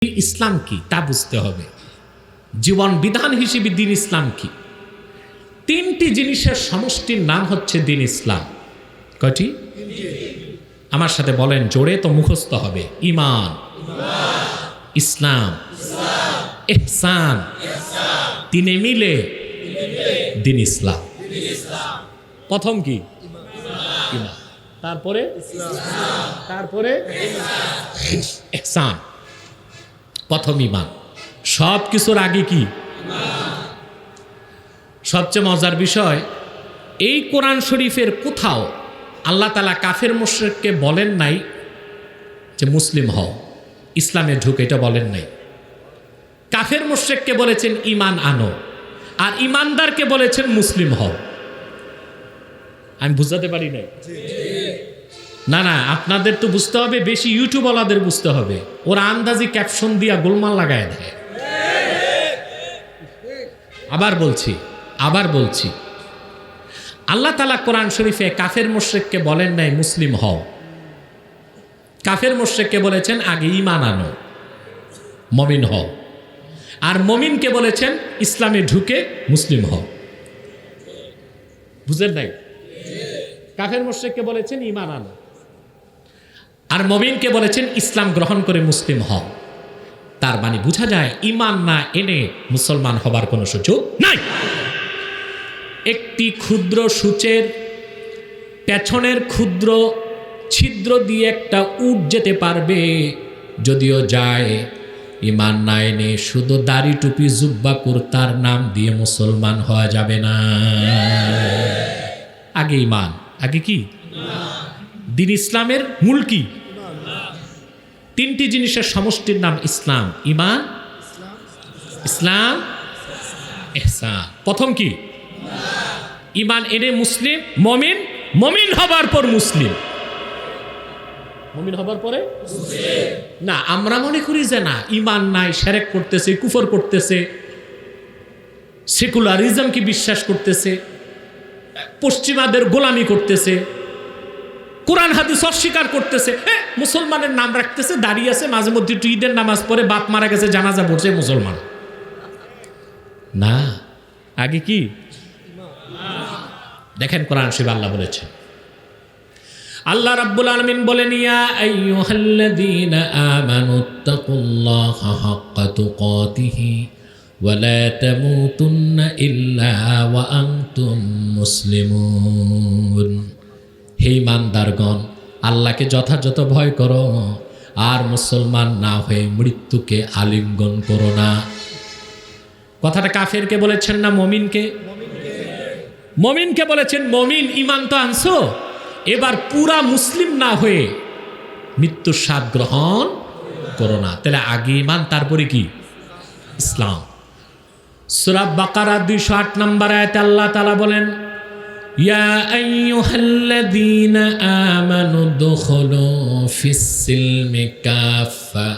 ইসলাম কি তা বুঝতে হবে। জীবন বিধান হিসেবে দিন ইসলাম কি? তিনটি জিনিসের সমষ্টির নাম হচ্ছে দিন ইসলাম। কয়টি? আমার সাথে বলেন জোরে, তো মুখস্থ হবে। ঈমান, ইসলাম, ইহসান, তিনে মিলে দিন ইসলাম। প্রথম কি? ঈমান, তারপরে তারপরে ইহসান। প্রথম ঈমান, সব কিছুর আগে কি? সবচেয়ে মজার বিষয়, এই কোরআন শরীফের কোথাও আল্লাহ তাআলা কাফের মুশরিককে বলেন নাই যে মুসলিম হও, ইসলামে ঢুকে, এটা বলেন নাই। কাফের মুশরিককে বলেছেন ঈমান আনো, আর ঈমানদারকে বলেছেন মুসলিম হও। আমি বুঝাতে পারি নাই? না না, আপনাদের তো বুঝতে হবে, বেশি ইউটিউবওয়ালাদের বুঝতে হবে। ওরা আন্দাজি ক্যাপশন দিয়া গোলমাল লাগায় দেয়। আবার বলছি, আল্লাহ তাআলা কোরআন শরীফে কাফের মুশরিককে বলেন নাই মুসলিম হও। কাফের মুশরিককে বলেছেন আগে ঈমান আনো, মুমিন হও। আর মুমিনকে বলেছেন ইসলামে ঢুকে মুসলিম হও। বুঝেন নাই? কাফের মুশরিককে বলেছেন ঈমান আনো, আর মুমিনকে বলেছেন ইসলাম গ্রহণ করে মুসলিম হও। তার মানে বোঝা যায় ঈমান না এনে মুসলমান হবার কোনো সুযোগ নাই। একটি ক্ষুদ্র সূচের পেছনের ক্ষুদ্র ছিদ্র দিয়ে একটা উট যেতে পারবে, যদিও যায়। ঈমান না এনে শুধু দাড়ি টুপি জুব্বা কুর্তার নাম দিয়ে মুসলমান হওয়া যাবে না। আগে ঈমান, আগে কি? দিন ইসলামের মূল কি? তিনটি জিনিসের সমষ্টির নাম ইসলাম। ঈমান, ইসলাম, ইহসান। প্রথম কি? ঈমান এনে মুসলিম, মুমিন, মুমিন হবার পর মুসলিম, মুমিন হবার পরে না। আমরা মনে করি যে না, ঈমান নাই, শিরক করতেছে, কুফর করতেছে, সেকুলারিজমকে বিশ্বাস করতেছে, পশ্চিমাদের গোলামি করতেছে, কোরআন হাদিস অস্বীকার করতেছে, মুসলমানের নাম রাখতেছে, দাঁড়িয়ে আছে, মাঝে মধ্যে একটু ঈদের নামাজ পড়ে, বাপ মারা গেছে, জানাজা পড়ছে, মুসলমান না। আগে কি? দেখেন কোরআন শরীফ আল্লাহ বলেছেন, আল্লাহ রাব্বুল আলামিন বলেন, ইয়া আইয়ুহাল্লাযীনা আমানুত্তাকুল্লাহা হাক্কা তুকাতিহি ওয়া লা তামুতুন্না ইল্লা ওয়া আনতুম মুসলিমুন। হে ঈমানদারগণ, আল্লাহকে যথাযথ ভয় করো, আর মুসলমান না হয়ে মৃত্যুকে আলিঙ্গন করো না। কথাটা কাফেরকে বলেছেন না মুমিনকে? মুমিনকে বলেছেন, মুমিন ঈমান তো আনছো, এবার পুরা মুসলিম না হয়ে মৃত্যুর স্বাদ গ্রহণ করো না। তাহলে আগে ঈমান, তারপরে কি? ইসলাম। সূরা বাকারা 208 নম্বর আয়াতে আল্লাহ তাআলা বলেন, ইয়া আইয়ুহাল্লাযীনা আমানু দুখুলু ফিস-সিলমি কাফা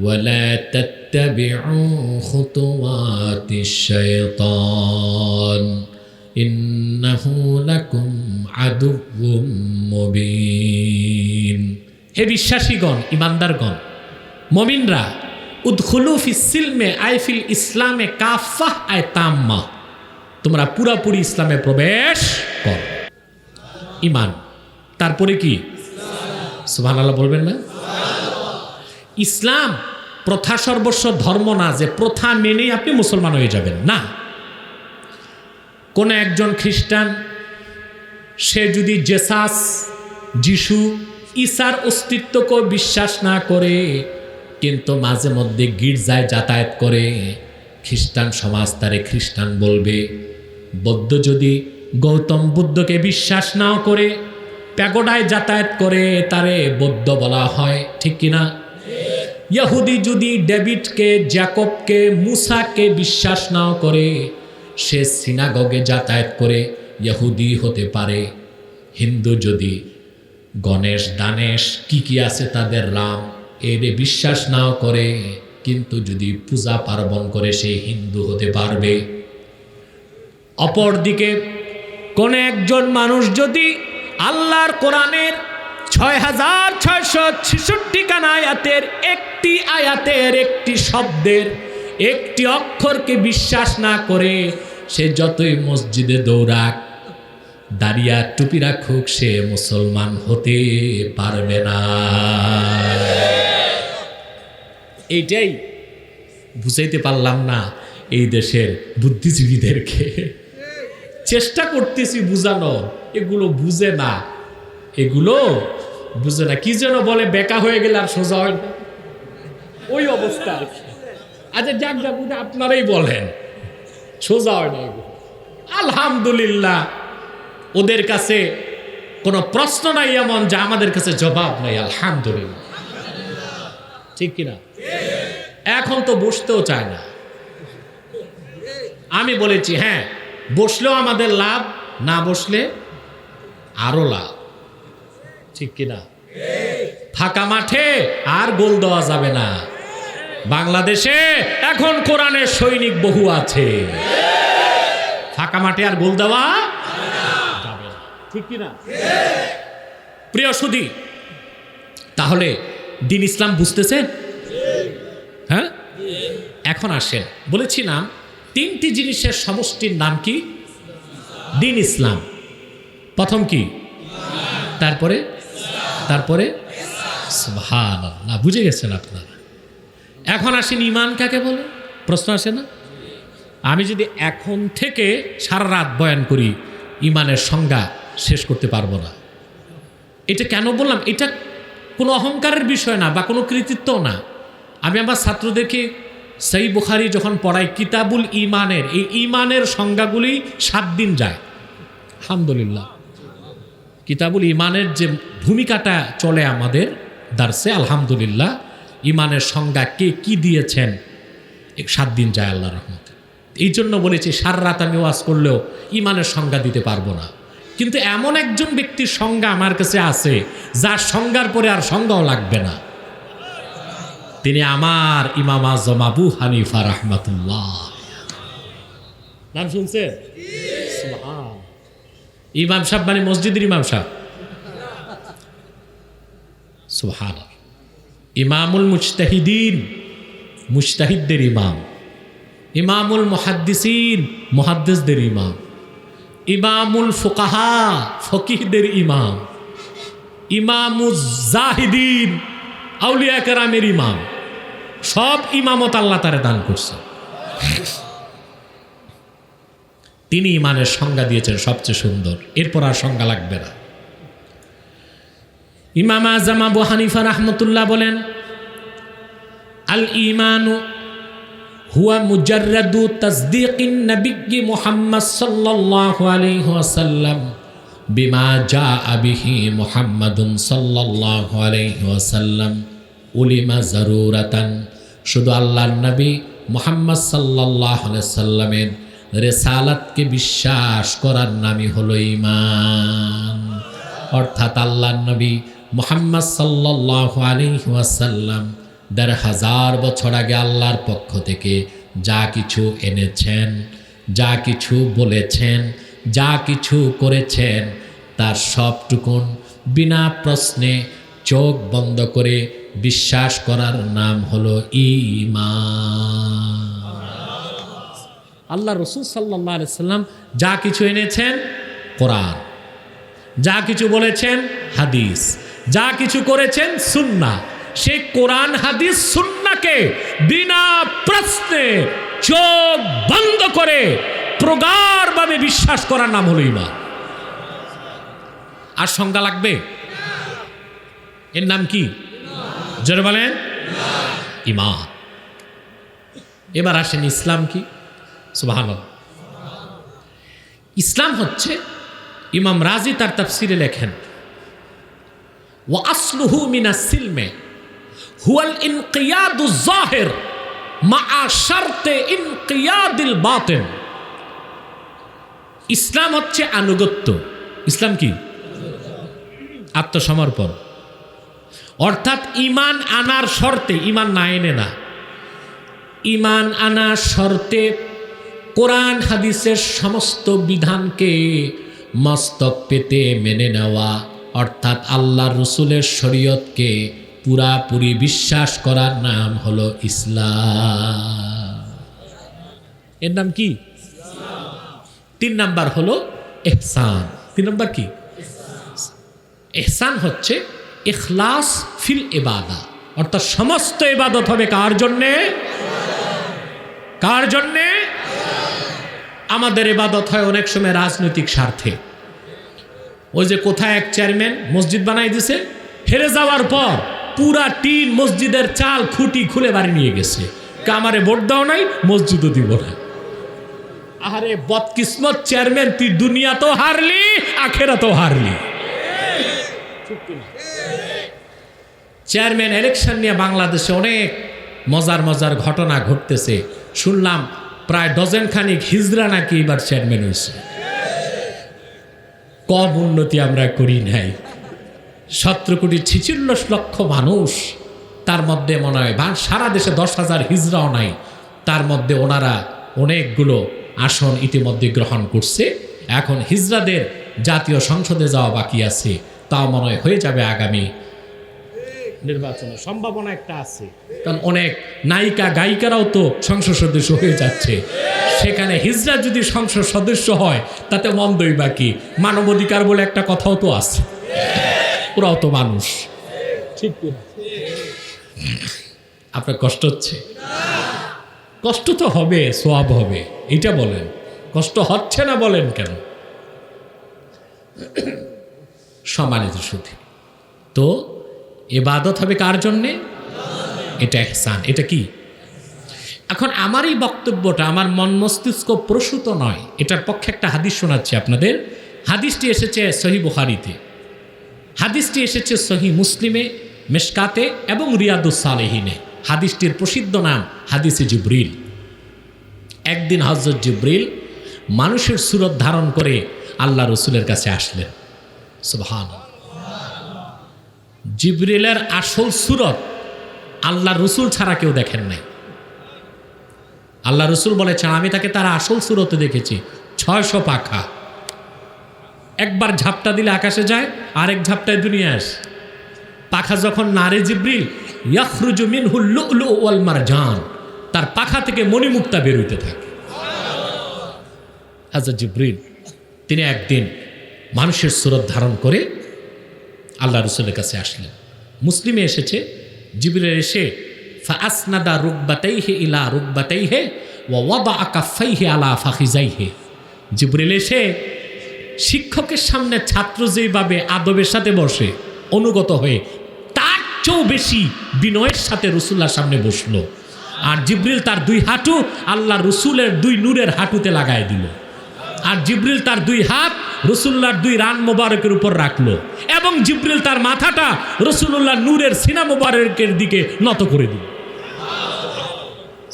ওয়া লা তাত্তাবিউ খুতুওয়াতিশ শাইতান ইন্নাহু লাকুম আদুউম মুবিন। হে বিশ্বাসীগণ, ঈমানদারগণ, মুমিনরা, উদখুলু ফিস-সিলমি আই ফিল ইসলামে কাফা আই তাম্মা, তোমরা পুরাপুরি ইসলামে প্রবেশ কর। ঈমান, তারপরে কি? সুবহানাল্লাহ বলবেন না? ইসলাম প্রথা সর্বস্ব ধর্ম না যে প্রথা মেনেই আপনি মুসলমান হয়ে যাবেন, না। কোন একজন খ্রিস্টান, সে যদি জেসাস, যিশু, ঈসার অস্তিত্বকে বিশ্বাস না করে, কিন্তু মাঝে মধ্যে গির্জায় যাতায়াত করে, খ্রিস্টান সমাজ তারে খ্রিস্টান বলবে। বৌদ্ধ যদি গৌতম বুদ্ধকে বিশ্বাস নাও করে, প্যাগোডায় যাতায়াত করে, তারে বৌদ্ধ বলা হয়, ঠিক কিনা? ইহুদি যদি ডেভিডকে, জ্যাকবকে, মুসাকে বিশ্বাস নাও করে, সে সিনাগগে যাতায়াত করে, ইহুদি হতে পারে। হিন্দু যদি গণেশ, দানেশ, কি আছে তাদের রাম, এরে বিশ্বাস নাও করে, কিন্তু যদি পূজা পার্বণ করে, সে হিন্দু হতে পারবে। অপরদিকে কোন একজন মানুষ যদি আল্লাহর কোরআনের 6666 খানা আয়াতের একটি আয়াতের একটি শব্দের একটি অক্ষরকে বিশ্বাস না করে সে যতই মসজিদে দৌড়াক, দাঁড়িয়ে টুপি রাখুক, সে মুসলমান হতে পারবে না। এইটাই বুঝাইতে পারলাম না এই দেশের বুদ্ধিজীবীদেরকে। চেষ্টা করতেছি বুঝানো, এগুলো বুঝে না, এগুলো বুঝে না। কি যেন বলে, বেকা হয়ে গেলে আর সোজা হয় না, ওই অবস্থা। আচ্ছা যাক যাক, আপনারাই বলেন, সোজা হয় না এগুলো। আলহামদুলিল্লাহ, ওদের কাছে কোনো প্রশ্ন নাই এমন যা আমাদের কাছে জবাব নাই। আলহামদুলিল্লাহ, ঠিক কিনা? এখন তো বসতেও চায় না। আমি বলেছি হ্যাঁ, বসলেও আমাদের লাভ, না বসলে আরো লাভ, ঠিক কিনা? ফাঁকা মাঠে আর গোল দেওয়া যাবে না। বাংলাদেশে এখন কোরআনের সৈনিক বহু আছে, ফাঁকা মাঠে আর গোল দেওয়া যাবে না, ঠিক কিনা? প্রিয় সুধী, তাহলে দ্বীন ইসলাম বুঝতেছেন? হ্যাঁ, এখন আসেন, বলেছিলাম তিনটি জিনিসের সমষ্টির নাম কি? দ্বীন ইসলাম। প্রথম কি? তারপরে সুবহানাল্লাহ, বুঝে গেছেন আপনারা। এখন আসেন, ঈমান কাকে বলে? প্রশ্ন আসে না? আমি যদি এখন থেকে সারা রাত বয়ান করি, ঈমানের সংজ্ঞা শেষ করতে পারবো না। এটা কেন বললাম? এটা কোনো অহংকারের বিষয় না বা কোনো কৃতিত্ব না। আমি আমার ছাত্রদেরকে সহিহ বুখারী যখন পড়াই, কিতাবুল ঈমানের এই ঈমানের সংজ্ঞাগুলি 7 দিন যায়। আলহামদুলিল্লাহ, কিতাবুল ঈমানের যে ভূমিকাটা চলে আমাদের দার্সে, আলহামদুলিল্লাহ, ঈমানের সংজ্ঞা কে কি দিয়েছেন 7 দিন যায় আল্লাহর রহমতে। এই জন্য বলেছি সারা রাত আমি ওয়াজ করলেও ঈমানের সংজ্ঞা দিতে পারবো না। কিন্তু এমন একজন ব্যক্তির সংজ্ঞা আমার কাছে আছে যার সংজ্ঞার পরে আর সংজ্ঞাও লাগবে না। তিনি আমার ইমাম আজম আবু হানিফা রাহমাতুল্লাহ। নাম শুনছেন? ইমাম সাহেব মানে মসজিদের ইমাম সাহেব। সুবহানাল্লাহ। ইমামুল মুজতাহিদিন, মুজতাহিদদের ইমাম। ইমামুল মুহাদ্দিসিন, মুহাদ্দিসদের ইমাম। ইমামুল ফুকাহা, ফকিহদের ইমাম। ইমামুজ জাহিদিন, আউলিয়া কেরামের ইমাম। সব ইমামত আল্লাহ তারে দান করছে। তিনি ইমানের সংজ্ঞা দিয়েছেন সবচেয়ে সুন্দর, এরপর আর সংজ্ঞা লাগবে না। ইমাম আজম আবু হানিফা রাহমাতুল্লাহ বলেন, আল ঈমানু হুয়া মুজাররাদু তাসদীকিন নবী মুহাম্মদ সাল্লাল্লাহু আলাইহি ওয়াসাল্লাম বিমা জাআ বিহি মুহাম্মাদুন সাল্লাল্লাহু আলাইহি ওয়াসাল্লাম উলিমা জারুরাতান। শুধু আল্লাহর নবী মুহাম্মদ সাল্লাল্লাহু আলাইহি সাল্লামের রিসালাতকে বিশ্বাস করার নামই হলো ঈমান। অর্থাৎ আল্লাহর নবী মুহাম্মদ সাল্লাল্লাহু আলাইহি ওয়াসাল্লাম ১৫০০ বছর আগে আল্লাহর পক্ষ থেকে যা কিছু এনেছেন, যা কিছু বলেছেন, যা কিছু করেছেন, তার সবটুকুন বিনা প্রশ্নে চোখ বন্ধ করে বিশ্বাস করার নাম হলো ঈমান। আল্লাহ রাসূল সাল্লাল্লাহু আলাইহি সাল্লাম যা কিছু এনেছেন কোরআন, যা কিছু বলেছেন হাদিস, যা কিছু করেছেন সুন্নাহ। সেই কোরআন হাদিস সুন্নাহকে বিনা প্রশ্নে চোখ বন্ধ করে প্রগাঢ়ভাবে বিশ্বাস করার নাম হলো ঈমান। আর সংজ্ঞা লাগবে? এর নাম কি? জোরে বলেন, ঈমান। এবার আসেন ইসলাম কি? সুবহানাল্লাহ। ইসলাম হচ্ছে, ইমাম রাজি তার তাফসিরে লেখেন, ওয়া আসলুহু মিনাস সিলমে হুয়াল ইনকিয়াদুজ যাহির মা শারতে ইনকিয়াদিল বাতিন। ইসলাম হচ্ছে আনুগত্য। ইসলাম কি? আত্মসমর্পণ। অর্থাৎ ঈমান আনার শর্তে, ঈমান না এনে না, ঈমান আনার শর্তে কোরআন হাদিসের সমস্ত বিধানকে মস্তক পেতে মেনে নেওয়া, অর্থাৎ আল্লাহর রসুলের শরীয়তকে পুরাপুরি বিশ্বাস করার নাম হলো ইসলাম। এর নাম কি? 3 নাম্বার হলো ইহসান। 3 নাম্বার কি? ইহসান হচ্ছে ইখলাস ফিল ইবাদা, অর্থাৎ সমস্ত ইবাদত হবে কার জন্যে? কার জন্যে? আমাদের ইবাদত হয় অনেক সময় রাজনৈতিক স্বার্থে। ওই যে কোথায় এক চেয়ারম্যান মসজিদ বানাই দিছে, হেরে যাওয়ার পর পুরা টিন মসজিদের চাল খুঁটি খুলে বাড়ি নিয়ে গেছে, আমারে ভোট দাও নাই, মসজিদও দিব না। আরে বদকিসমত চেয়ারম্যান, তুই দুনিয়া তো হারলি, আখেরা তো হারলি। চেয়ারম্যান ইলেকশন নিয়ে বাংলাদেশে অনেক মজার মজার ঘটনা ঘটতেছে। শুনলাম প্রায় ডজনখানিক হিজড়া নাকি এবার চেয়ারম্যান হয়েছে। কম উন্নতি আমরা করি নাই। 17,46,00,000 মানুষ, তার মধ্যে মনে হয় সারা দেশে 10,000 হিজড়াও নাই। তার মধ্যে ওনারা অনেকগুলো আসন ইতিমধ্যে গ্রহণ করছে। এখন হিজড়াদের জাতীয় সংসদে যাওয়া বাকি আছে, তাও মনে হয় হয়ে যাবে আগামী নির্বাচনের সম্ভাবনা একটা আছে, কারণ অনেক নায়িকা গায়িকারাও তো সংসদ সদস্য হয়ে যাচ্ছে। সেখানে হিজড়া যদি সংসদ সদস্য হয় তাতে মন্দই বাকি, মানবাধিকার বলে একটা কথাও তো আছে, ওরাও তো মানুষ। ঠিক আপনার কষ্ট হচ্ছে? কষ্ট তো হবে, সওয়াব হবে, এটা বলেন। কষ্ট হচ্ছে না বলেন কেন? সম্মানিত শুধু তো ইবাদত হবে কার জন্যে? এটা ইহসান। এটা কি? এখন আমার এই বক্তব্যটা আমার মন মস্তিষ্ক প্রসূত নয়, এটার পক্ষে একটা হাদিস শোনাচ্ছি আপনাদের। হাদিসটি এসেছে সহিহ বুখারীতে, হাদিসটি এসেছে সহিহ মুসলিমে, মিশকাতে এবং রিয়াদুস সালেহিনে। হাদিসটির প্রসিদ্ধ নাম হাদিসে জিবরিল। একদিন হযরত জিবরিল মানুষের সুরত ধারণ করে আল্লাহ রসুলের কাছে আসলেন। সুবহানাল্লাহ। জিবরিলের আসল সুরত আল্লাহ রসুল ছাড়া কেউ দেখেন নাই। আল্লাহ রসুল বলেছেন আমি তাকে তার আসল সুরতে দেখেছি। 600 পাখা, একবার ঝাপটা দিলে আকাশে যায়, আরেক ঝাপটায় দুনিয়া আসে। পাখা যখন নারে জিবরিল, ইয়াখরুজু মিনহুল লুলু ওয়াল মারজান, তার পাখা থেকে মণিমুক্তা বের হইতে থাকে। হযরত জিবরিল তিনি একদিন মানুষের সুরত ধারণ করে আল্লাহ রসুলের কাছে আসলেন। মুসলিমে এসেছে জিবরিল এসে ফাআসনাদা রুকবাতাইহি ইলা রুকবাতাইহি ওয়া ওয়াদাআ কাফাইহি আলা ফাখিজাইহি। জিবরিল এসে শিক্ষকের সামনে ছাত্র যেভাবে আদবের সাথে বসে অনুগত হয়ে, তার চেয়েও বেশি বিনয়ের সাথে রসুল্লাহর সামনে বসলো। আর জিবরিল তার 2 হাঁটু আল্লাহ রসুলের 2 নূরের হাঁটুতে লাগাই দিল। আর জিবরিল তার 2 হাত রসুল্লাহর 2 রান মোবারকের উপর রাখলো, এবং জিবরিল তার মাথাটা রসুল্লাহ নূরের সিনা মোবারকের দিকে নত করে দিল।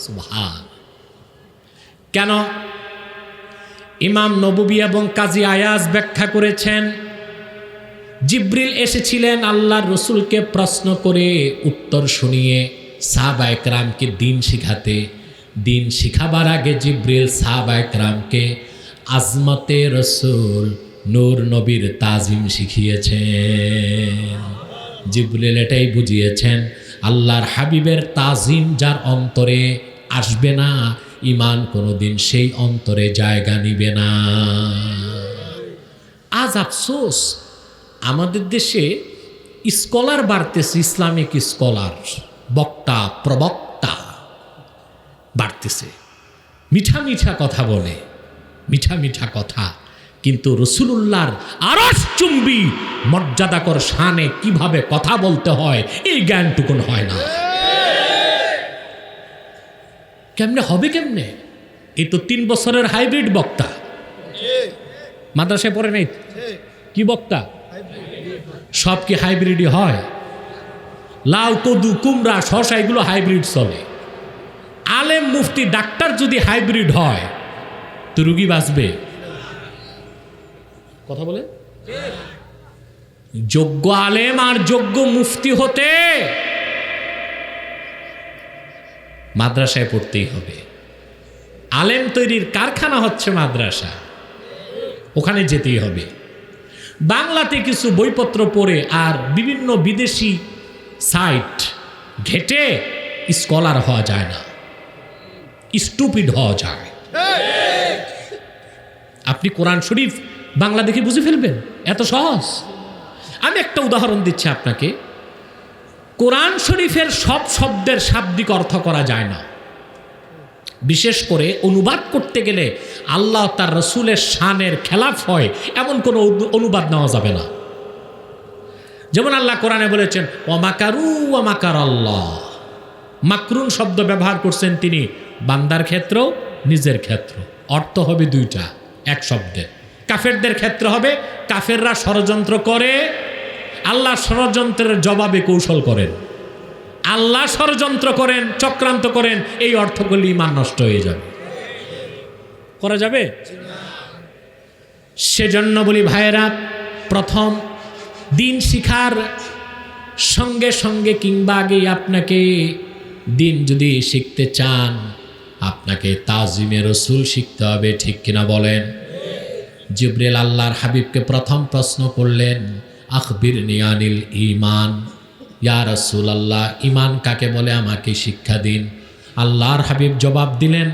সুবহান। কেন? ইমাম নববী এবং কাজী আয়াজ ব্যাখ্যা করেছেন, জিবরিল এসেছিলেন আল্লাহর রসুলকে প্রশ্ন করে, উত্তর শুনিয়ে সাহাবায়ে কেরামকে দিন শিখাতে। দিন শিখাবার আগে জিবরিল সাহাবায়ে কেরামকে আজমতে রসুল নূর নবীর তাজিম শিখিয়েছেন। জিবরিল এটাই বুঝিয়েছেন, আল্লাহর হাবিবের তাজিম যার অন্তরে আসবে না, ঈমান কোনোদিন সেই অন্তরে জায়গা নিবে না। আজ আফসোস, আমাদের দেশে স্কলার বাড়তেছে, ইসলামিক স্কলার, বক্তা প্রবক্তা বাড়তেছে, মিঠা মিঠা কথা বলে, মিঠা মিঠা কথা, কিন্তু রসুলুল্লাহর আরশচুম্বী মর্যাদাকর শানে কিভাবে কথা বলতে হয় এই জ্ঞানটুকুন হয় না। কেমনে হবে? কেমনে? এই তো 3 বছরের হাইব্রিড বক্তা, মাদ্রাসায় পড়ে নাই কি বক্তা? সব কি হাইব্রিডই হয়? লাউ, কদু, কুমড়া, শসা এগুলো হাইব্রিড চলে। আলেম, মুফতি, ডাক্তার যদি হাইব্রিড হয় তো রুগী বাঁচবে? কথা বলে। যোগ্য আলেম আর যোগ্য মুফতি হতে মাদ্রাসায় পড়তেই হবে। আলেম তৈরির কারখানা হচ্ছে মাদ্রাসা, ওখানে যেতেই হবে। বাংলাতে কিছু বইপত্র পড়ে আর বিভিন্ন বিদেশি সাইট ঘেটে স্কলার হওয়া যায় না, স্টুপিড হওয়া যায়। আপনি কোরআন শরীফ বাংলা দেখে বুঝে ফেলবেন, এত সহজ। আমি একটা উদাহরণ দিচ্ছি আপনাকে। কোরআন শরীফের সব শব্দের শাব্দিক অর্থ করা যায় না, বিশেষ করে অনুবাদ করতে গেলে আল্লাহ তার রসুলের শানের খেলাফ হয় এমন কোনো অনুবাদ নেওয়া যাবে না। যেমন আল্লাহ কোরআনে বলেছেন ওয়ামাকারু ওয়ামাকার আল্লাহ, মাকরুন শব্দ ব্যবহার করছেন তিনি বান্দার ক্ষেত্র, নিজের ক্ষেত্র, অর্থ হবে দুইটা এক শব্দের। কাফেরদের ক্ষেত্র হবে কাফেররা ষড়যন্ত্র করে, আল্লাহ ষড়যন্ত্রের জবাবে কৌশল করেন। আল্লাহ ষড়যন্ত্র করেন, চক্রান্ত করেন, এই অর্থগুলি ঈমান নষ্ট হয়ে যাবে। করা যাবে? সেজন্য বলি ভাইয়েরা, প্রথম দিন শিখার সঙ্গে সঙ্গে কিংবা আগেই আপনাকে দিন যদি শিখতে চান, আপনাকে তাজিমে রসুল শিখতে হবে, ঠিক কিনা বলেন? জিবরিল আল্লাহর হাবিবকে প্রথম প্রশ্ন করলেন আখবিরনি আনিল ঈমান, ইয়া রাসূলুল্লাহ ঈমান কাকে বলে আমাকে শিক্ষা দিন। আল্লাহর হাবিব জবাব দিলেন।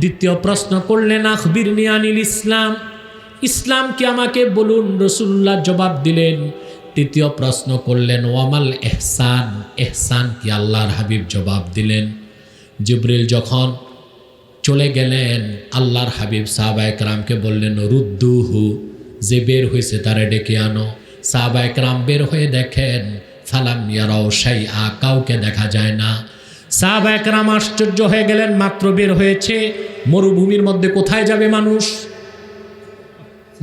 দ্বিতীয় প্রশ্ন করলেন আখবিরনি আনিল ইসলাম, ইসলাম কি আমাকে বলুন, রাসূলুল্লাহ জবাব দিলেন। তৃতীয় প্রশ্ন করলেন ওয়ামাল ইহসান, ইহসান কি, আল্লাহর হাবিব জবাব দিলেন। জিবরিল যখন চলে গেলেন, আল্লাহর হাবিব সাহাবায়ে কেরামকে বললেন রুদ্দুহু, যে বের হয়েছে তারে ডেকে আনো। সাহাবায়ে কেরাম বের হয়ে দেখেন ফালাম ইয়ারাও শাইআ, কাউকে দেখা যায় না। সাহাবায়ে কেরাম আশ্চর্য হয়ে গেলেন, মাত্র বের হয়েছে, মরুভূমির মধ্যে কোথায় যাবে মানুষ,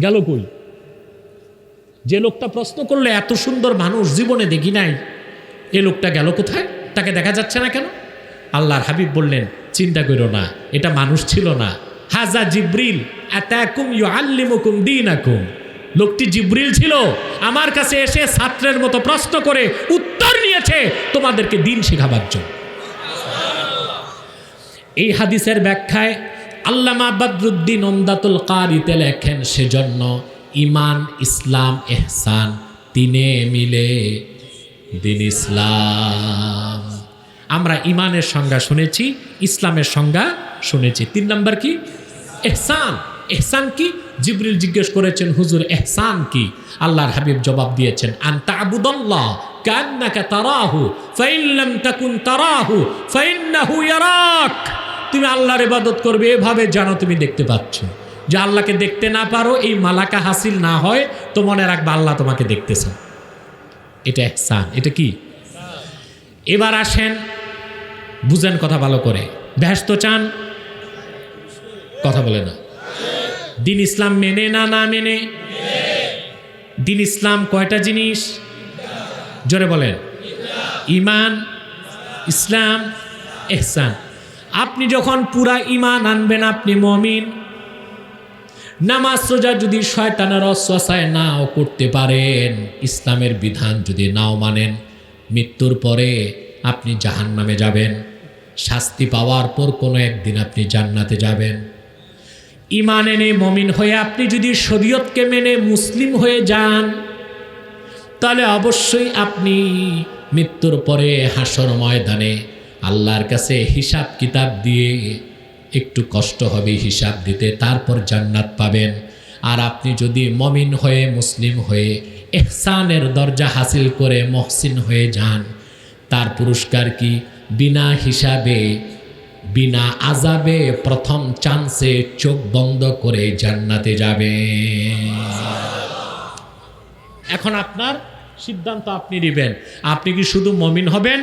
গেল কই? যে লোকটা প্রশ্ন করলে এত সুন্দর মানুষ জীবনে দেখি নাই, এ লোকটা গেল কোথায়, তাকে দেখা যাচ্ছে না কেন? আল্লাহর হাবিব বললেন চিন্তা করো না, এটা মানুষ ছিল না, হাজা জিবরিল আতাকুম ইউআল্লিমুকুম দীনাকুম, লোকটি জিবরিল ছিল, আমার কাছে এসে ছাত্রের মতো প্রশ্ন করে উত্তর নিয়েছে তোমাদেরকে দিন শেখাবার জন্য। এই হাদিসের ব্যাখ্যায় আল্লামা বদরুদ্দিন উমদাতুল কারিতে লেখেন, সেজন্য ঈমান, ইসলাম, ইহসান তিনে মিলে দিন ইসলাম। আমরা ঈমানের সংজ্ঞা শুনেছি, ইসলামের সংজ্ঞা শুনেছি, 3 নম্বর কি? ইহসান। ইহসান কি? জিবরিল জিজ্ঞেস করেছেন হুজুর ইহসান কি? আল্লাহর হাবিব জবাব দিয়েছেন আনতা আবুদাল্লাহ কান্নাকা তারাহু ফাইন লাম তাকুন তারাহু ফাইন্নাহু ইয়ারাক, তুমি আল্লাহর ইবাদত করবে এভাবে যেন তুমি দেখতে পাচ্ছ। যে আল্লাহকে দেখতে না পারো, এই মালাকা হাসিল না হয় তো মনে রাখবা আল্লাহ তোমাকে দেখতেছেন। এটা ইহসান। এটা কি? এবার আসেন, বুঝেন কথা ভালো করে। বেহেশত চান? কথা বলে না। দিন ইসলাম মেনে না না মেনে? দিন ইসলাম কয়টা জিনিস? জোরে বলেন। ঈমান, ইসলাম, ইহসান। আপনি যখন পুরা ঈমান আনবেন আপনি মুমিন। নামাজ রোজা যদি শয়তানের ওয়াসওয়াসায় নাও করতে পারেন, ইসলামের বিধান যদি নাও মানেন, মৃত্যুর পরে আপনি জাহান্নামে যাবেন, শাস্তি পাওয়ার পর কোনো একদিন আপনি জান্নাতে যাবেন। ঈমান এনে মুমিন হয়ে আপনি যদি শরীয়তকে মেনে মুসলিম হয়ে যান, তাহলে অবশ্যই আপনি মৃত্যুর পরে হাসর ময়দানে আল্লাহর কাছে হিসাব কিতাব দিয়ে একটু কষ্ট হবে হিসাব দিতে, তারপর জান্নাত পাবেন। আর আপনি যদি মুমিন হয়ে মুসলিম হয়ে ইহসানের দরজা হাসিল করে মুহসিন হয়ে যান, তার পুরস্কার কি? বিনা হিসাবে বিনা আযাবে প্রথম চান্সে চোখ বন্ধ করে জান্নাতে যাবে। এখন আপনার সিদ্ধান্ত আপনি নেবেন, আপনি কি শুধু মুমিন হবেন,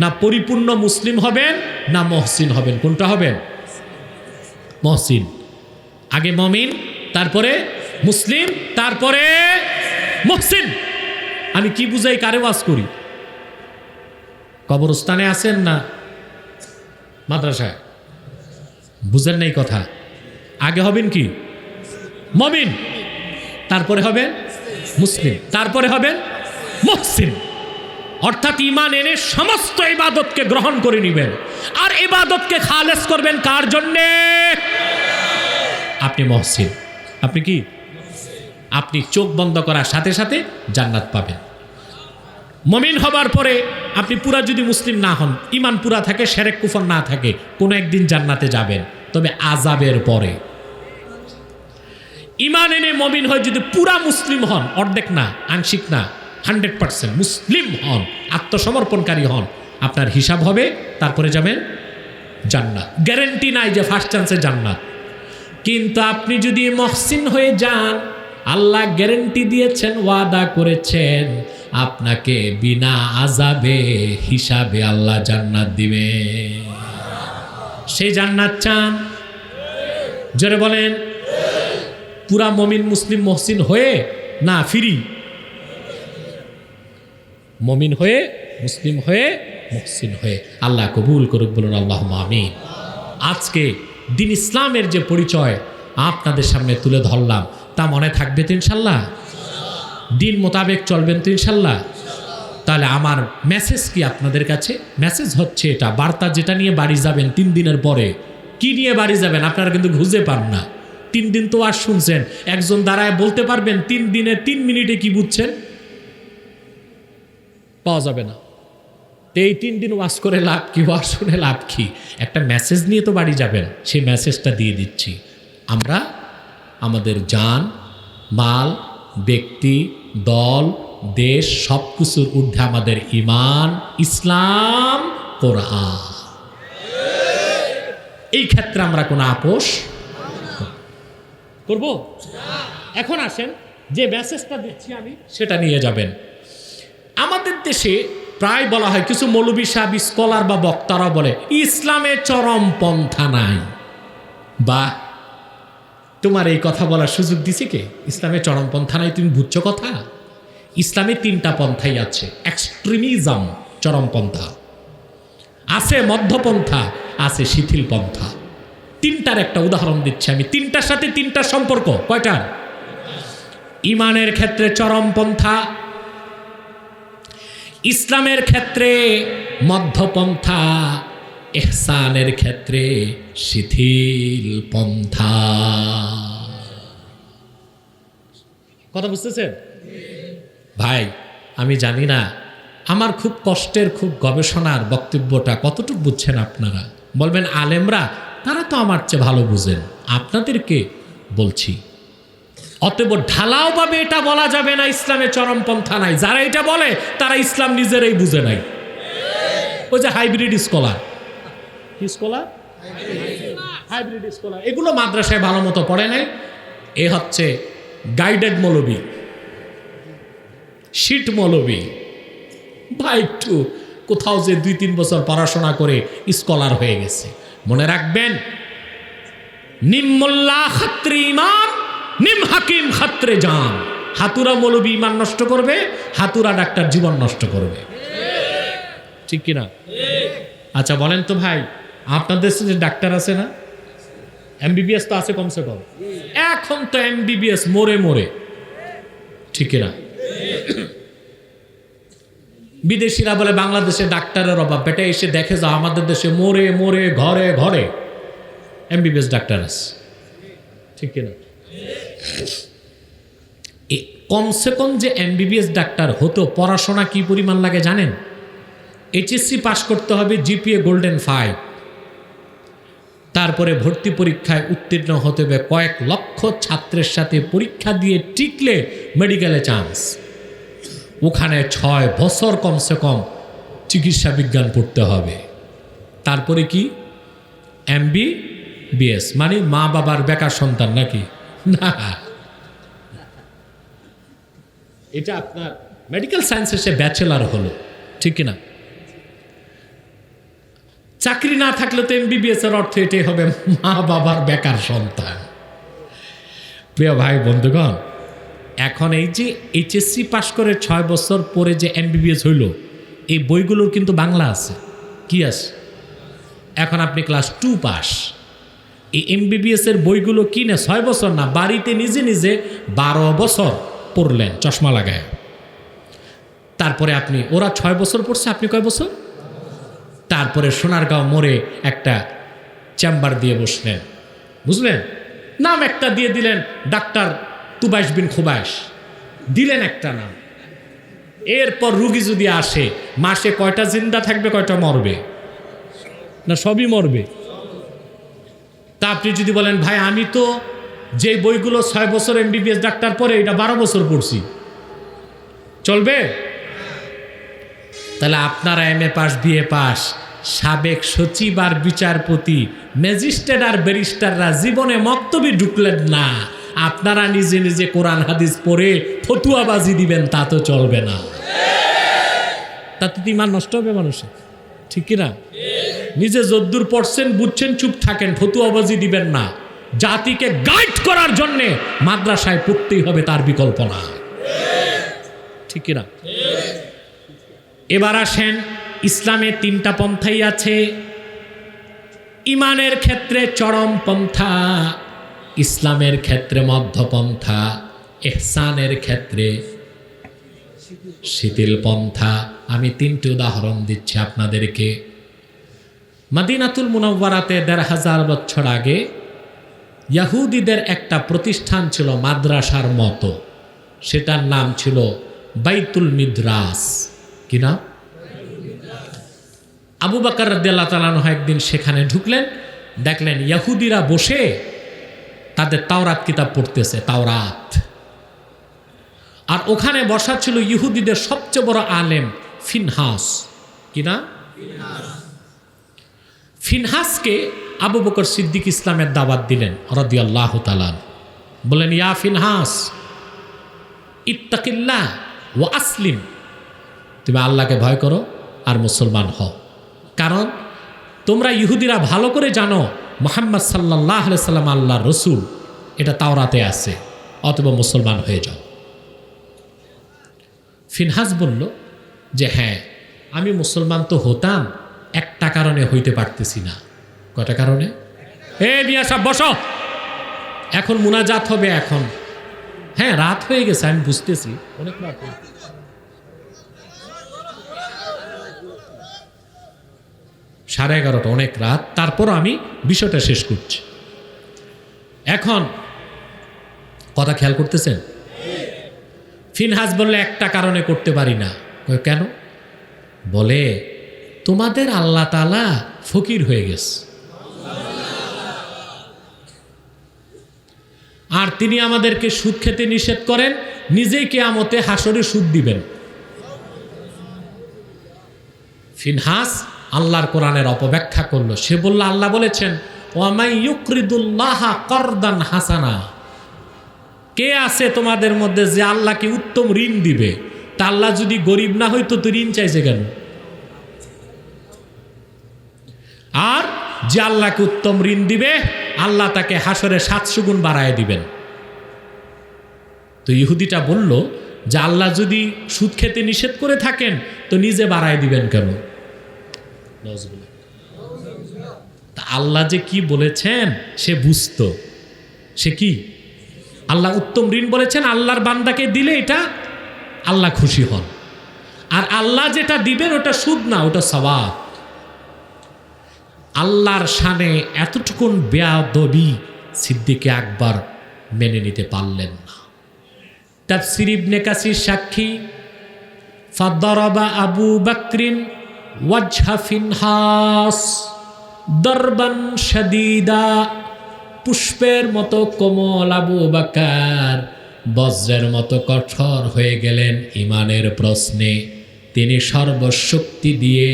না পরিপূর্ণ মুসলিম হবেন, না মুহসিন হবেন? কোনটা হবেন? মুহসিন। আগে মুমিন, তারপরে মুসলিম, তারপরে মুহসিন। আমি কি বুঝাই, কারে ওয়াজ করি? কবরস্থানে আছেন না মাদ্রাসায়? বুঝেন নাই কথা? আগে হবেন কি? মুমিন, তারপরে হবেন মুসলিম, তারপরে হবেন মুহসিন। অর্থাৎ ঈমান এনে সমস্ত ইবাদতকে গ্রহণ করে নেবেন, আর ইবাদতকে খালেস করবেন কার জন্যে? আপনি মুহসিন। আপনি কি? আপনি চোখ বন্ধ করার সাথে সাথে জান্নাত পাবেন। মুমিন হবার পরে আপনি পুরা যদি মুসলিম না হন, ঈমান পুরা থাকে, শিরক কুফর না থাকে, কোনো একদিন জান্নাতে যাবেন, তবে আযাবের পরে। ঈমান এনে মুমিন হয়ে যদি পুরা মুসলিম হন, অর্ধেক না, আংশিক না, 100% মুসলিম হন, আত্মসমর্পণকারী হন, আপনার হিসাব হবে, তারপরে যাবেন জান্নাত। গ্যারান্টি নাই যে ফার্স্ট চান্সে জান্নাত, কিন্তু আপনি যদি মুহসিন হয়ে যান, আল্লাহ গ্যারান্টি দিয়েছেন, ওয়াদা করেছেন, আপনাকে বিনা আযাবে হিসাবে আল্লাহ জান্নাত দিবে। সেই জান্নাত চান? জোরে বলেন। পুরা মুমিন মুসলিম মুহসিন হয়ে না ফ্রি? মুমিন হয়ে, মুসলিম হয়ে, মুহসিন হয়ে। আল্লাহ কবুল করুক, বলুন আল্লাহুম্মা আমিন। আজকে দিন ইসলামের যে পরিচয় আপনাদের সামনে তুলে ধরলাম, তা মনে থাকবে তো ইনশাল্লাহ? দিন মোতাবেক চলবেন তো ইনশাল্লাহ? তাহলে আমার মেসেজ কি আপনাদের কাছে? মেসেজ হচ্ছে এটা, বার্তা যেটা নিয়ে বাড়ি যাবেন 3 দিনের পরে, কি নিয়ে বাড়ি যাবেন আপনারা কিন্তু খুঁজে পান না। 3 দিন তো আর শুনছেন, একজন দাঁড়ায় বলতে পারবেন 3 দিনে 3 মিনিটে কি বুঝছেন? পাওয়া যাবে না। এই 3 দিন ওয়াজ করে লাভ কি, ওয়াজ শুনে লাভ কি? একটা মেসেজ নিয়ে তো বাড়ি যাবেন, সেই মেসেজটা দিয়ে দিচ্ছি। আমরা আমাদের জান, মাল, ব্যক্তি, দল, দেশ, সব কিছুর ঊর্ধ্বে আমাদের ঈমান, ইসলাম, কোরআন। এই ক্ষেত্রে আমরা কোনো আপোষ করব? এখন আসেন, যে মেসেজটা দিচ্ছি আমি সেটা নিয়ে যাবেন। আমাদের দেশে প্রায় বলা হয়, কিছু মৌলবী সাহেব, স্কলার বা বক্তারা বলে ইসলামে চরম পন্থা নাই। বা তোমার এই কথা বলার সুযোগ দিছে কে? ইসলামে চরম পন্থা নাই, তুমি বুঝছো কথা? ইসলামে 3টা পন্থাই আছে। এক্সট্রিমিজম চরমপন্থা আছে, মধ্যপন্থা আছে, শিথিল পন্থা। 3টার একটা উদাহরণ দিচ্ছি আমি। 3টার সাথে 3টার সম্পর্ক কয়টা? ঈমানের ক্ষেত্রে চরমপন্থা, ইসলামের ক্ষেত্রে মধ্যপন্থা, ইহসানের ক্ষেত্রে শিথিল পন্থা। কথা বুঝতেছেন ভাই? আমি জানি না আমার খুব কষ্টের, খুব গবেষণার বক্তব্যটা কতটুকু বুঝছেন আপনারা। বলবেন আলেমরা, তারা তো আমার চেয়ে ভালো বুঝেন। আপনাদেরকে বলছি, অতএব ঢালাওভাবে এটা বলা যাবে না ইসলামে চরমপন্থা নাই। যারা এটা বলে তারা ইসলাম নিজেরাই বুঝে নাই। ওই যে হাইব্রিড স্কলার, কি স্কলার? হাইব্রিড স্কলার, এগুলো মাদ্রাসায় ভালো মতো পড়ে নাই। এ হচ্ছে গাইডেড মৌলবী, শীট মৌলবী। ভাই একটু কোথাও যে 2-3 বছর পড়াশোনা করে স্কলার হয়ে গেছে। মনে রাখবেন, নিম মোল্লা খাত্রে ইমান, নিম হাকিম খাত্রে জান। হাতুরা মৌলবী ইমান নষ্ট করবে, হাতুরা ডাক্তার জীবন নষ্ট করবে। ঠিক কিনা? আচ্ছা বলেন তো ভাই, আপনাদের যে ডাক্তার আছে না, এমবিবিএস তো আছে কমসে কম। এখন তো এমবিবিএস মোরে মোরে, ঠিক কিনা? বিদেশিরা বলে বাংলাদেশে ডাক্তারের অভাব। বেটা এসে দেখে যাও, আমাদের দেশে মোরে মোরে ঘরে ঘরে এমবিবিএস ডাক্তার আছে, ঠিক কিনা? কমসে কম যে এমবিবিএস ডাক্তার হতো, পড়াশোনা কি পরিমাণ লাগে জানেন? এইচএসসি পাস করতে হবে, জিপিএ গোল্ডেন 5, তারপরে ভর্তি পরীক্ষায় উত্তীর্ণ হতে হবে কয়েক লক্ষ ছাত্রের সাথে পরীক্ষা দিয়ে টিকলে মেডিকেলে চান্স। ওখানে 6 বছর কমসে কম চিকিৎসা বিজ্ঞান পড়তে হবে। তারপরে কি এমবিবিএস, মানে মা বাবার বেকার সন্তান নাকি? না, এটা আপনার মেডিকেল সায়েন্সে সে ব্যাচেলার হলো, ঠিক কিনা? চাকরি না থাকলে তো এমবিবিএস এর অর্থ এটাই হবে, মা বাবার বেকার সন্তান। প্রিয় ভাই বন্ধুগণ, এখন এই যে এইচএসসি পাশ করে 6 বছর পরে যে এমবিবিএস হইল, এই বইগুলোর কিন্তু বাংলা আছে। কি আছে? এখন আপনি ক্লাস 2 পাস, এই এমবিবিএস এর বইগুলো কিনে 6 বছর না, বাড়িতে নিজে নিজে 12 বছর পড়লেন চশমা লাগায়। তারপরে আপনি, ওরা 6 বছর পড়ছে, আপনি কয় বছর? তারপরে সোনারগাঁও মোড়ে একটা চেম্বার দিয়ে বসলেন, বুঝলেন? নাম একটা দিয়ে দিলেন ডাক্তার তুবাইশ বিন খুবাইশ, দিলেন একটা নাম। এরপর রুগী যদি আসে, মাসে কয়টা জিন্দা থাকবে, কয়টা মরবে? না সবই মরবে। তা আপনি যদি বলেন ভাই আমি তো যে বইগুলো 6 বছর MBBS ডাক্তার পড়ে এটা 12 বছর পড়ছি, চলবে? তাহলে আপনারা MA পাস, BA পাস, সাবেক সচিব আর বিচারপতি, ম্যাজিস্ট্রেট আর ব্যারিস্টাররা জীবনে মক্তবে ঢুকলেন না, আপনারা নিজে নিজে কোরআন হাদিস পড়ে ফতুয়াবাজি দিবেন, তা তো চলবে না। তাতে তো ঈমান নষ্ট হবে মানুষের, ঠিক কিনা? নিজে যদ্দূর পড়ছেন বুঝছেন চুপ থাকেন, ফতুয়াবাজি দিবেন না। জাতিকে গাইড করার জন্যে মাদ্রাসায় পড়তেই হবে, তার বিকল্প না, ঠিক কিনা? এবার আসেন, ইসলামে 3টা পন্থাই আছে। ইমানের ক্ষেত্রে চরম পন্থা, ইসলামের ক্ষেত্রে মধ্যপন্থা, ইহসানের ক্ষেত্রে শিথিল পন্থা। আমি 3টি উদাহরণ দিচ্ছি আপনাদেরকে। মদিনাতুল মুনাওয়ারাতে 1500 বছর আগে ইহুদিদের একটা প্রতিষ্ঠান ছিল মাদ্রাসার মতো, সেটার নাম ছিল বাইতুল মিদ্রাস। কি নাম? আবু বকর রাদিয়াল্লাহু তাআলা আনহু একদিন সেখানে ঢুকলেন, দেখলেন ইহুদিরা বসে তাদের তাওরাত কিতাব পড়তেছে, তাওরাত। আর ওখানে বসা ছিল ইহুদিদের সবচেয়ে বড় আলেম ফিনহাস। কি না? ফিনহাসকে আবু বকর সিদ্দিক ইসলামের দাওয়াত দিলেন রাদিয়াল্লাহু তাআলা। বলেন ইয়া ফিনহাস ইত্তাকিল্লাহ ওয়া আসলিম, তুমি আল্লাহকে ভয় করো আর মুসলমান হও। কারণ তোমরা ইহুদিরা ভালো করে জানো মুহাম্মদ সাল্লাল্লাহু আলাইহি সাল্লাম আল্লাহর রসুল, এটা তাওরাতে আছে, অথবা মুসলমান হয়ে যাও। ফিনহাস বলল যে হ্যাঁ আমি মুসলমান তো হতাম, একটা কারণে হইতে পারতেছি না। কয়টা কারণে? মিয়া সাহেব বসো, এখন মুনাজাত হবে। এখন হ্যাঁ রাত হয়ে গেছে, আমি বুঝতেছি, অনেক রাত হয়ে গেছে। 11:30, অনেক রাত, তারপর আমি বিষয়টা শেষ করছি। এখন কথা খেয়াল করতেছেন? ফিনহাস বললে একটা কারণে করতে পারি না। কেন? বলে তোমাদের আল্লাহ তাআলা ফকির হয়ে গেছে, আর তিনি আমাদেরকে সুদ খেতে নিষেধ করেন, নিজেই কিয়ামতে হাসরে সুদ দিবেন। ফিনহাস আল্লাহর কোরআনের অপব্যাখ্যা করলো। সে বলল আল্লাহ বলেছেন ওয়ামাই ইউকরিদুল্লাহা করদান হাসানা, কে আছে তোমাদের মধ্যে যে আল্লাহকে উত্তম ঋণ দিবে? তা আল্লাহ যদি গরিব না হইতো তো ঋণ চাইছে কেন? আর যে আল্লাহকে উত্তম ঋণ দিবে, আল্লাহ তাকে হাসরে 700 গুণ বাড়ায় দিবেন। তো ইহুদিটা বলল যে আল্লাহ যদি সুদ খেতে নিষেধ করে থাকেন তো নিজে বাড়ায় দিবেন কেন? তা আল্লাহ যে কি বলেছেন সে বুঝতো। সে কি? আল্লাহ উত্তম ঋণ বলেছেন, আল্লাহর বান্দাকে দিলে এটা আল্লাহ খুশি হন, আর আল্লাহ যেটা দিবেন ওটা সুদ না, ওটা সওয়াব। আল্লাহর শানে এতটুকুন বেয়াদবি সিদ্দিকে আকবর মেনে নিতে পারলেন না। তাফসীর ইবনে কাসির সাক্ষী, ফাদরাবা আবু বকরিন ওয়াজহা ফিনহাস দরবান শাদীদা, পুষ্পের মতো কোমল আবু বকর বজ্রের মতো কঠোর হয়ে গেলেন ঈমানের প্রশ্নে। তিনি সর্বশক্তি দিয়ে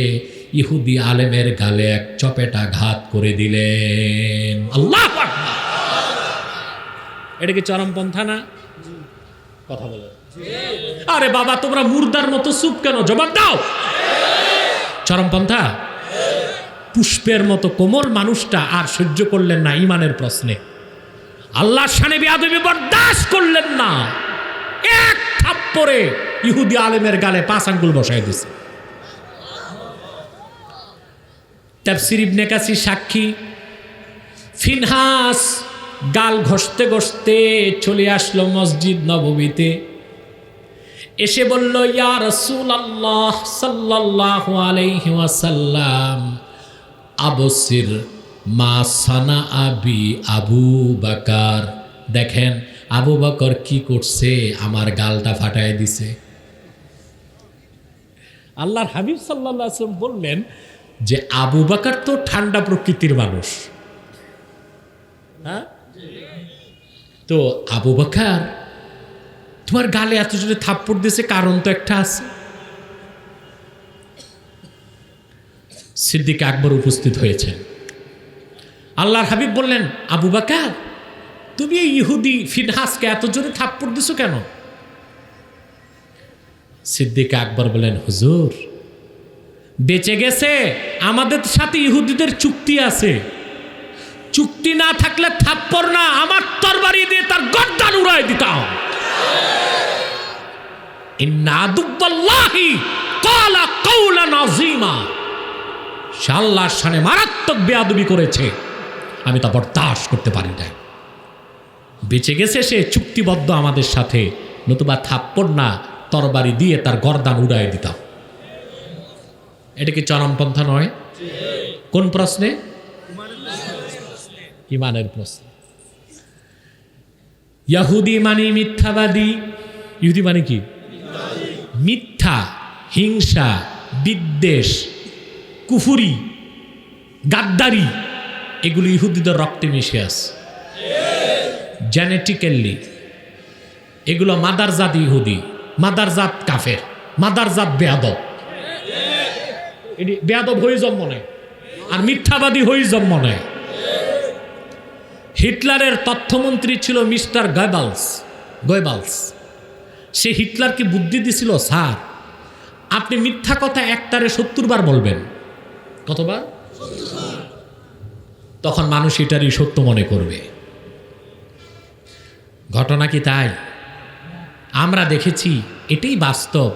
ইহুদি আলেমের গালে এক চপেটাঘাত করে দিলেন। আল্লাহু আকবার! এটা কি চরমপন্থা না? কথা বলো। আরে বাবা তোমরা মুর্দার মতো চুপ কেন? জবাব দাও। চরমপন্থা? পুষ্পের মতো কোমল মানুষটা আর সহ্য করলেন না ঈমানের প্রশ্নে, আল্লাহর শানে বেয়াদবি বরদাস্ত করলেন না, এক থাপ্পড়ে ইহুদি আলেমের গালে 5 আঙ্গুল বসায় দিয়েছে। তাফসীর ইবনে কাসির সাক্ষী, ফিনহাস গাল ঘষতে ঘষতে চলে আসলো মসজিদ নববীতে। এসে বলল ইয়া রাসূলুল্লাহ সাল্লাল্লাহু আলাইহি ওয়াসাল্লাম আবসির মা সানা আবি আবু বকর, দেখেন আবু বকর কি করছে, আমার গালটা ফাটায় দিছে। আল্লাহর হাবিব সাল্লাল্লাহু আলাইহি ওয়াসাল্লাম বললেন যে আবু বকর তো ঠান্ডা প্রকৃতির মানুষ, হ্যাঁ, তো আবু বকর তোমার গালে এত জোরে থাপ্পড় দিয়েছে, কারণ তো একটা আছে। সিদ্দিক আকবর উপস্থিত হয়েছেন। আল্লাহর হাবিব বললেন, আবু বকর তুমি এই ইহুদি ফিনহাসকে এত জোরে থাপ্পড় দিছো কেন? সিদ্দিক আকবর বলেন, হুজুর বেঁচে গেছে, আমাদের সাথে ইহুদিদের চুক্তি আছে, চুক্তি না থাকলে থাপ্পড় না, আমার তরবারি দিয়ে তার গর্দান উড়ায় দিতাম। ইন্না আদুল্লাহি ক্বালা কাওলান আযীমা, সে আল্লাহর শানে মারাত্মক বেয়াদবি করেছে, আমি তা বরদাস্ত করতে পারি না। বেঁচে গেছে সে চুক্তিবদ্ধ আমাদের সাথে, নতুবা থাপ্পড় না, তরবারি দিয়ে তার গর্দান উড়ায় দিতাম। এটা কি চরমপন্থা নয়? কোন প্রশ্নে? ইমানের প্রশ্ন। ইহুদি মানে মিথ্যাবাদী। ইহুদি মানে কি? মিথ্যা, হিংসা, বিদ্বেষ, কুফুরি, গাদ্দারি, এগুলো ইহুদিদের রক্তে মিশে আছে জেনেটিক্যালি। এগুলো মাদারজাত ইহুদি, মাদারজাত কাফের, মাদারজাত বেয়াদব। এটি বেয়াদব হয়ে জন্ম নেয় আর মিথ্যাবাদী হয়ে জন্ম নেয়। হিটলারের তথ্যমন্ত্রী ছিল মিস্টার গয়বালস। সে হিটলারকে বুদ্ধি দিছিল, স্যার আপনি মিথ্যা কথা একটারে 70 বার বলবেন। কতবার? তখন মানুষ এটারই সত্য মনে করবে। ঘটনা কি তাই? আমরা দেখেছি, এটাই বাস্তব।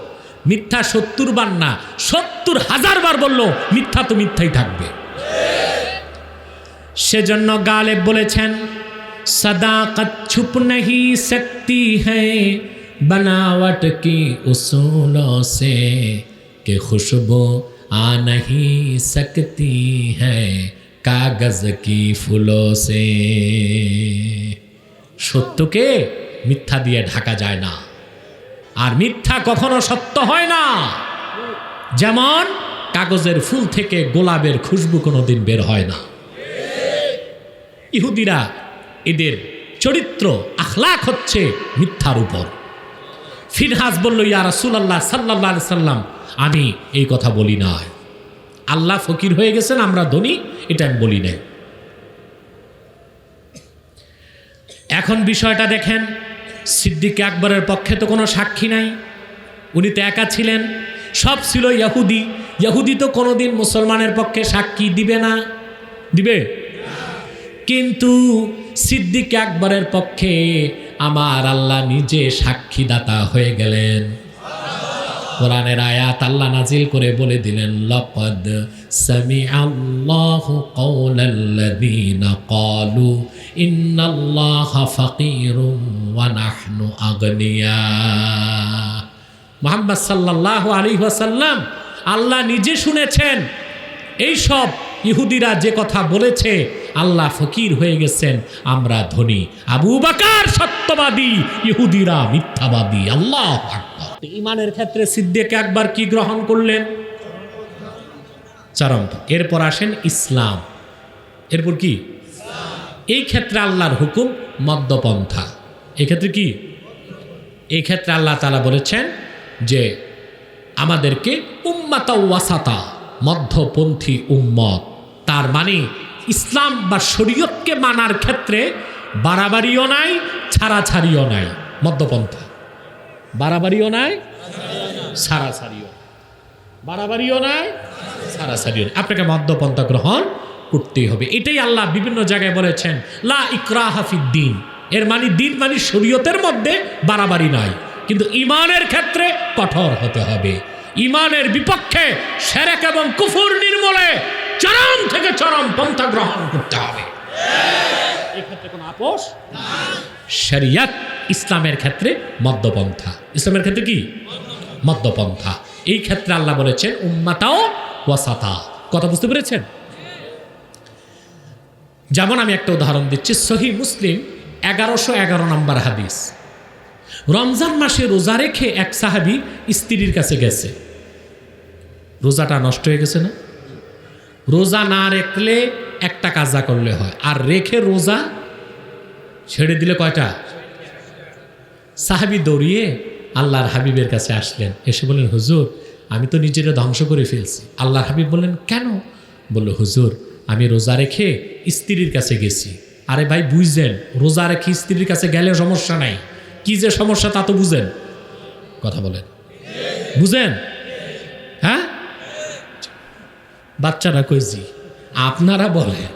মিথ্যা 70 বার না, 70,000 বার বললো মিথ্যা তো মিথ্যাই থাকবে। সেজন্য গালেব বলেছেন, সদাকত ছুপ নহি সকতি হ্যায় बनावट की उसूलों से कि खुशबू आ नहीं सकती है कागज की फूलों से। সত্যকে মিথ্যা দিয়ে ঢাকা যায় না, আর মিথ্যা কখনো সত্য হয় না। যেমন কাগজের ফুল থেকে গোলাপের খুশবু কোনোদিন বের হয় না। ইহুদিরা, এদের চরিত্র আখলাক হচ্ছে মিথ্যার উপর। ফিনহাস বলল, ইয়া রাসূলুল্লাহ সাল্লাল্লাহু আলাইহি সাল্লাম, আমি এই কথা বলি না, আল্লাহ ফকির হয়ে গেছেন, আমরা ধনী, এটা আমি বলি নাই। এখন বিষয়টা দেখেন, সিদ্দিক আকবরের পক্ষে তো কোনো সাক্ষী নাই, উনি তো একা ছিলেন, সব ছিল ইহুদি। ইহুদি তো কোনোদিন মুসলমানের পক্ষে সাক্ষী দিবে না, দিবে? কিন্তু সিদ্দিক আকবরের পক্ষে আমার আল্লাহ নিজে সাক্ষীদাতা হয়ে গেলেন। কোরআনের আয়াত আল্লাহ নাজিল করে বলে দিলেন, লাকাদ সামিআল্লাহু কাওলাল্লাযীনা ক্বালু ইন্নাল্লাহা ফাকীরুন ওয়া নাহনু আগনিয়া। মুহাম্মদ সাল্লাল্লাহু আলাইহি ওয়াসাল্লাম, আল্লাহ নিজে শুনেছেন এই সব ইহুদিরা যে কথা বলেছে, আল্লাহ ফকির হয়ে গেছেন, আমরা ধনী। আবু বকর সত্যবাদী, ইহুদিরা মিথ্যাবাদী। আল্লাহু আকবার। ঈমানের ক্ষেত্রে সিদ্দিক আকবর কি গ্রহণ করলেন? চরম। এরপর আসেন ইসলাম। এরপর কি? এই ক্ষেত্রে আল্লাহর হুকুম মধ্যপন্থা। এই ক্ষেত্রে কি? এই ক্ষেত্রে আল্লাহ তাআলা বলেছেন যে আমাদেরকে উম্মাতা ওয়াসাতা, মধ্যপন্থী উম্মত। তার মানে ইসলাম বা শরীয়তকে মানার ক্ষেত্রে বাড়াবাড়িও নাই, ছাড়াছাড়িও নাই, মধ্যপন্থা। বাড়াবাড়িও নাই, ছাড়াছাড়িও, বাড়াবাড়িও নাই, ছাড়াছাড়িও। আপনাকে মধ্যপন্থা গ্রহণ করতেই হবে। এটাই আল্লাহ বিভিন্ন জায়গায় বলেছেন, লা ইকরাহা ফিদ্দীন। এর মানে দিন মানে শরীয়তের মধ্যে বাড়াবাড়ি নাই, কিন্তু ঈমানের ক্ষেত্রে কঠোর হতে হবে। ঈমানের বিপক্ষে শিরক এবং কুফর নির্মূলে চরম থেকে চরম পন্থা গ্রহণ করতে হবে। এই ক্ষেত্রে কোনো আপোষ না। শরিয়ত ইসলামের ক্ষেত্রে মধ্যপন্থা। ইসলামের ক্ষেত্রে কি? মধ্যপন্থা। এই ক্ষেত্রে আল্লাহ বলেছেন উম্মাতাও ওয়াসাতা। কথা বুঝতে পেরেছেন? যেমন আমি একটা উদাহরণ দিচ্ছি। সহিহ মুসলিম 1111 নম্বর হাদিস। রমজান মাসে রোজা রেখে এক সাহাবী স্ত্রীর কাছে গেছে। রোজাটা নষ্ট হয়ে গেছে না? রোজা না রাখলে একটা কাজা করলে হয়, আর রেখে রোজা ছেড়ে দিলে কয়টা? সাহাবী দৌড়িয়ে আল্লাহর হাবিবের কাছে আসলেন, এসে বললেন, হুজুর আমি তো নিজেরা ধ্বংস করে ফেলছি। আল্লাহর হাবিব বললেন, কেন? বলল, হুজুর আমি রোজা রেখে স্ত্রীর কাছে গেছি। আরে ভাই বুঝছেন, রোজা রেখে স্ত্রীর কাছে গেলে সমস্যা নাই, কি যে সমস্যা তা তো বুঝেন। কথা বলেন, বুঝেন? হ্যাঁ, বাচ্চারা কইছি, আপনারা বলেন।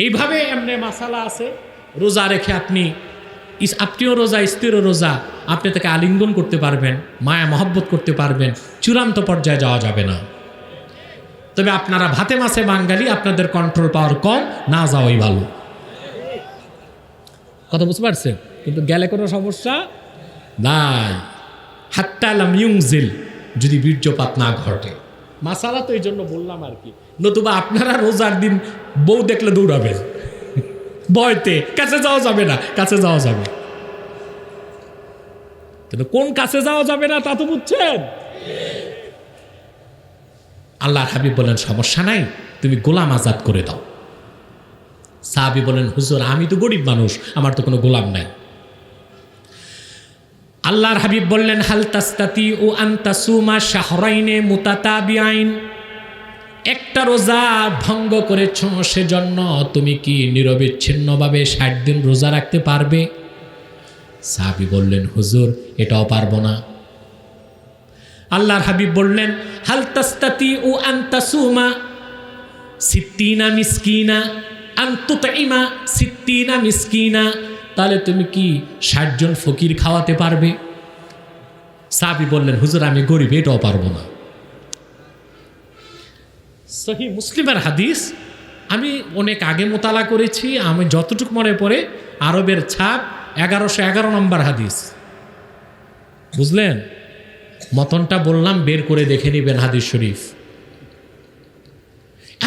এইভাবে এমনি মাসালা আছে। রোজা রেখে আপনিও রোজা, স্ত্রীও রোজা, আপনি তাকে আলিঙ্গন করতে পারবেন, মায়া মহব্বত করতে পারবেন, চূড়ান্ত পর্যায়ে যাওয়া যাবে না। তবে আপনারা ভাতে মাছে বাঙালি, আপনাদের কন্ট্রোল পাওয়ার কম, না যাওয়াই ভালো। কথা বুঝতে পারছেন? কিন্তু গেলে কোনো সমস্যা নাই, হাত্তা লাম ইউনজিল, যদি বীর্যপাত না ঘটে। মাসালা তো এই জন্য বললাম আর কি, নতুবা আপনারা রোজার দিন বউ দেখলে দৌড়াবেন ভয়তে, কাছে যাওয়া যাবে না। কাছে যাওয়া যাবে, কিন্তু কোন কাছে যাওয়া যাবে না তা তো বুঝছেন। আল্লাহর হাবিব বলেন, সমস্যা নাই, তুমি গোলাম আজাদ করে দাও। সাহাবী বলেন, হুজুর আমি তো গরিব মানুষ, আমার তো কোনো গোলাম নাই। আল্লাহর হাবিব বললেন, হাল তাস্তাতি ও আনতাসুমা শাহরাইনে মুতাতাবিআইন, একটা রোজা ভঙ্গ করেছ, সেজন্য তুমি কি নিরবিচ্ছিন্নভাবে 60 দিন রোজা রাখতে পারবে? সাহাবী বললেন, হুজুর এটাও পারবো না। আল্লাহর হাবিব বললেন, হাল তাস্তাতি ও আনতাসুমা সিত্তিনা মিসকিনা আনতুতইমা সিত্তিনা মিসকিনা, তাহলে তুমি কি 60 জন ফকির খাওয়াতে পারবে? সাহাবী বললেন, হুজুর আমি গরিব, এটাও পারবো না। সহিহ মুসলিমের হাদিস, আমি অনেক আগে মোতালা করেছি, আমি যতটুকু মনে পড়ে আরবের ছাপ 1111 নম্বর হাদিস। বুঝলেন? মতনটা বললাম, বের করে দেখে নিবেন হাদিস শরীফ।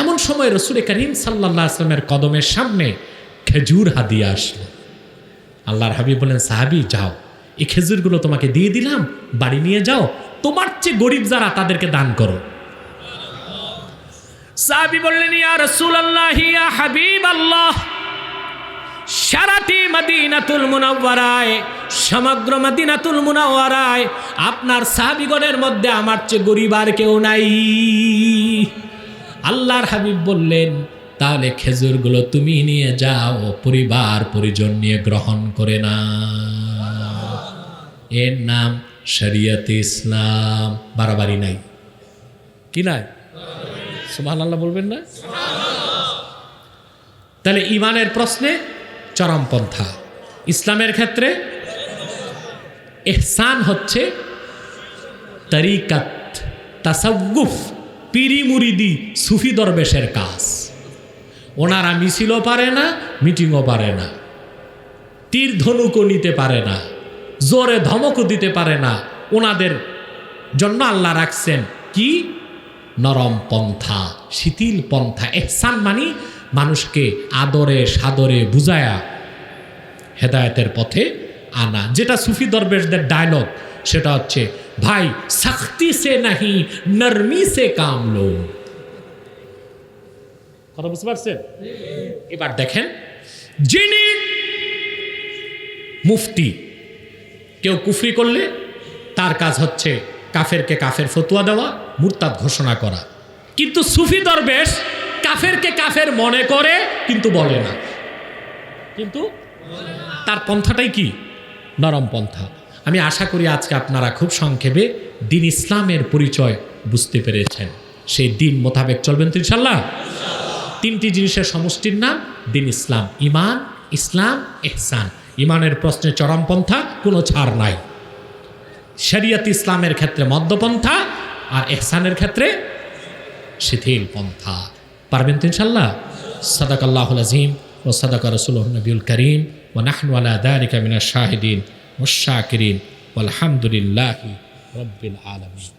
এমন সময় রসুল করিম সাল্লাল্লাহু আলাইহি ওয়াসাল্লামের কদমের সামনে খেজুর হাদিয়া আসলো। আল্লাহর হাবিব বলেন, সাহাবী যাও, এই খেজুরগুলো তোমাকে দিয়ে দিলাম, বাড়ি নিয়ে যাও, তোমার চেয়ে গরিব যারা তাদেরকে দান করো। সাহাবী বললেন, ইয়া রাসূলুল্লাহ, ইয়া হাবিবাল্লাহ, সারাটি মদিনাতুল মুনাওয়ারায়, সমগ্র মদিনাতুল মুনাওয়ারায় আপনার সাহাবীগণের মধ্যে আমার চেয়ে গরিব আর কেউ নাই। আল্লাহর হাবিব বললেন, তাহলে খেজুরগুলো তুমি নিয়ে যাও, পরিবার পরিজন নিয়ে গ্রহণ করে না। এর নাম শরিয়তে ইসলাম। বাড়াবাড়ি নাই, কি নাই? সুবহানাল্লাহ বলবেন না? তাহলে ইমানের প্রশ্নে চরমপন্থা, ইসলামের ক্ষেত্রে ইহসান হচ্ছে তরিকাত, তাসাউফ, পীরি মুরিদি, সুফি দরবেশের কাজ। ওনারা মিছিলও পারে না, মিটিংও পারে না, তীর ধনুকও নিতে পারে না, জোরে ধমকও দিতে পারে না। ওনাদের জন্য আল্লাহ রাখছেন কি? নরম পন্থা, শিথিল পন্থা। ইহসান মানে মানুষকে আদরে সাদরে বুঝায়া হেদায়েতের পথে আনা। যেটা সুফি দরবেশদের ডায়লগ, সেটা হচ্ছে, ভাই সখতি সে নাহি নরমি সে কাম লো। কথা বুঝতে পারছেন? এবার দেখেন, যিনি মুফতি, কেউ কুফরি করলে তার কাজ হচ্ছে কাফেরকে কাফের ফতোয়া দেওয়া, মুরতাদ ঘোষণা করা। কিন্তু সুফি দরবেশ কাফেরকে কাফের মনে করে কিন্তু বলে না, কিন্তু তার পন্থাটাই কি? নরম পন্থা। আমি আশা করি আজকে আপনারা খুব সংক্ষেপে দিন ইসলামের পরিচয় বুঝতে পেরেছেন। সেই দিন মোতাবেক চলবেন তো ইনশাআল্লাহ। 3টি জিনিসের সমষ্টির নাম দিন ইসলাম: ইমান, ইসলাম, ইহসান। ইমানের প্রশ্নে চরমপন্থা, কোনো ছাড় নাই। শরিয়ত ইসলামের ক্ষেত্রে মধ্যপন্থা, আর ইহসানের ক্ষেত্রে শিথিল পন্থা। পারবেন তো ইনশাআল্লাহ। সাদাকাল্লাহুল আযীম ওয়া সাদাকা রাসূলুহুন নবিয়ুল কারীম ওয়া নাহনু আলা যালিকা মিনাশ শাহিদিন ওয়াশ শাকিরিন ওয়ালহামদুলিল্লাহি রাব্বিল আলামিন।